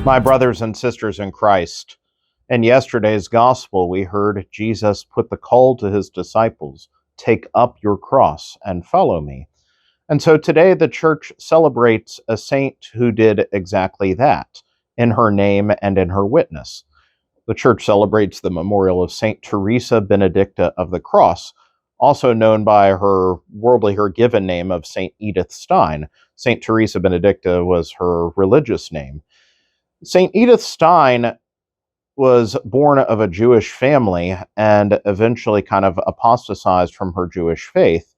My brothers and sisters in Christ, in yesterday's gospel, we heard Jesus put the call to his disciples, take up your cross and follow me. And so today the church celebrates a saint who did exactly that in her name and in her witness. The church celebrates the memorial of Saint Teresa, Benedicta of the Cross, also known by her given name of Saint Edith Stein. Saint Teresa Benedicta was her religious name. Saint Edith Stein was born of a Jewish family and eventually kind of apostatized from her Jewish faith,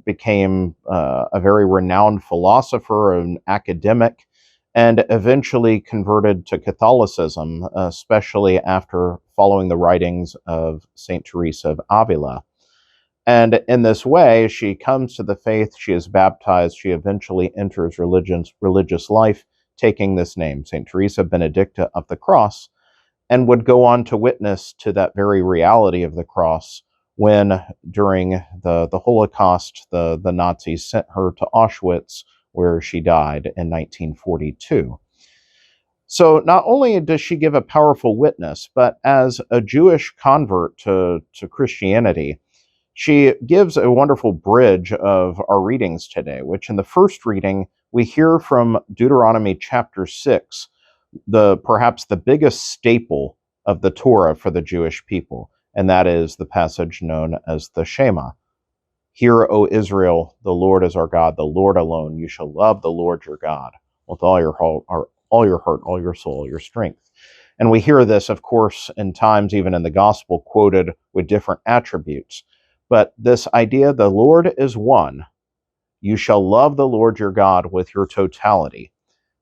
became a very renowned philosopher and academic, and eventually converted to Catholicism, especially after following the writings of Saint Teresa of Avila. And in this way, she comes to the faith, she is baptized, she eventually enters religious life, taking this name, Saint Teresa Benedicta of the Cross, and would go on to witness to that very reality of the cross when, during the Holocaust, the Nazis sent her to Auschwitz, where she died in 1942. So not only does she give a powerful witness, but as a Jewish convert to Christianity, she gives a wonderful bridge of our readings today, which in the first reading, we hear from Deuteronomy chapter 6, perhaps the biggest staple of the Torah for the Jewish people, and that is the passage known as the Shema. Hear, O Israel, the Lord is our God, the Lord alone. You shall love the Lord your God with all your heart, all your soul, all your strength. And we hear this, of course, in times even in the gospel quoted with different attributes. But this idea, the Lord is one. You shall love the Lord your God with your totality.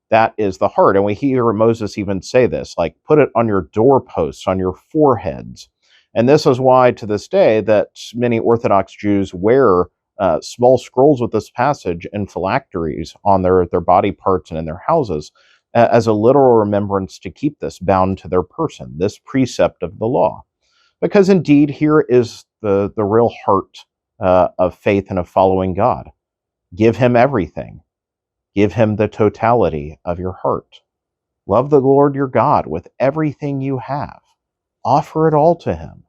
That is the heart. And we hear Moses even say this, like, put it on your doorposts, on your foreheads. And this is why, to this day, that many Orthodox Jews wear small scrolls with this passage in phylacteries on their body parts and in their houses as a literal remembrance to keep this bound to their person, this precept of the law. Because indeed, here is the real heart of faith and of following God. Give him everything. Give him the totality of your heart. Love the Lord your God with everything you have. Offer it all to him.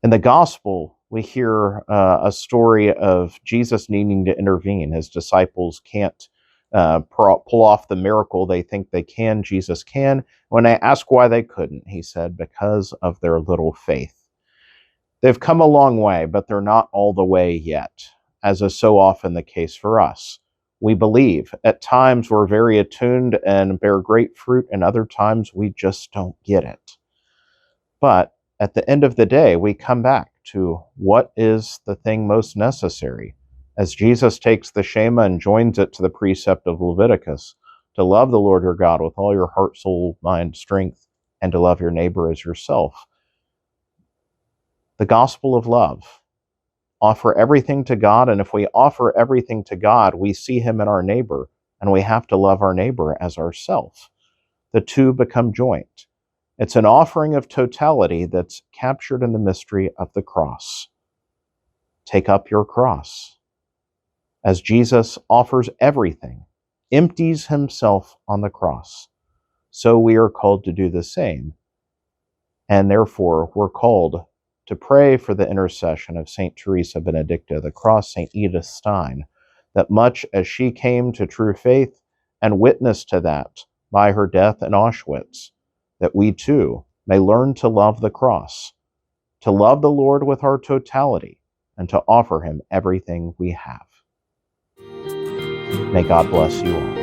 In the gospel, we hear a story of Jesus needing to intervene. His disciples can't pull off the miracle they think they can. Jesus can. When they ask why they couldn't, he said, because of their little faith. They've come a long way, but they're not all the way yet, as is so often the case for us. We believe. At times we're very attuned and bear great fruit, and other times we just don't get it. But at the end of the day, we come back to what is the thing most necessary, as Jesus takes the Shema and joins it to the precept of Leviticus, to love the Lord your God with all your heart, soul, mind, strength, and to love your neighbor as yourself. The gospel of love. Offer everything to God, and if we offer everything to God, we see him in our neighbor, and we have to love our neighbor as ourself. The two become joint. It's an offering of totality that's captured in the mystery of the cross. Take up your cross. As Jesus offers everything, empties himself on the cross, so we are called to do the same. And therefore, we're called to pray for the intercession of Saint Teresa Benedicta of the Cross, Saint Edith Stein, that much as she came to true faith and witnessed to that by her death in Auschwitz, that we too may learn to love the cross, to love the Lord with our totality, and to offer him everything we have. May God bless you all.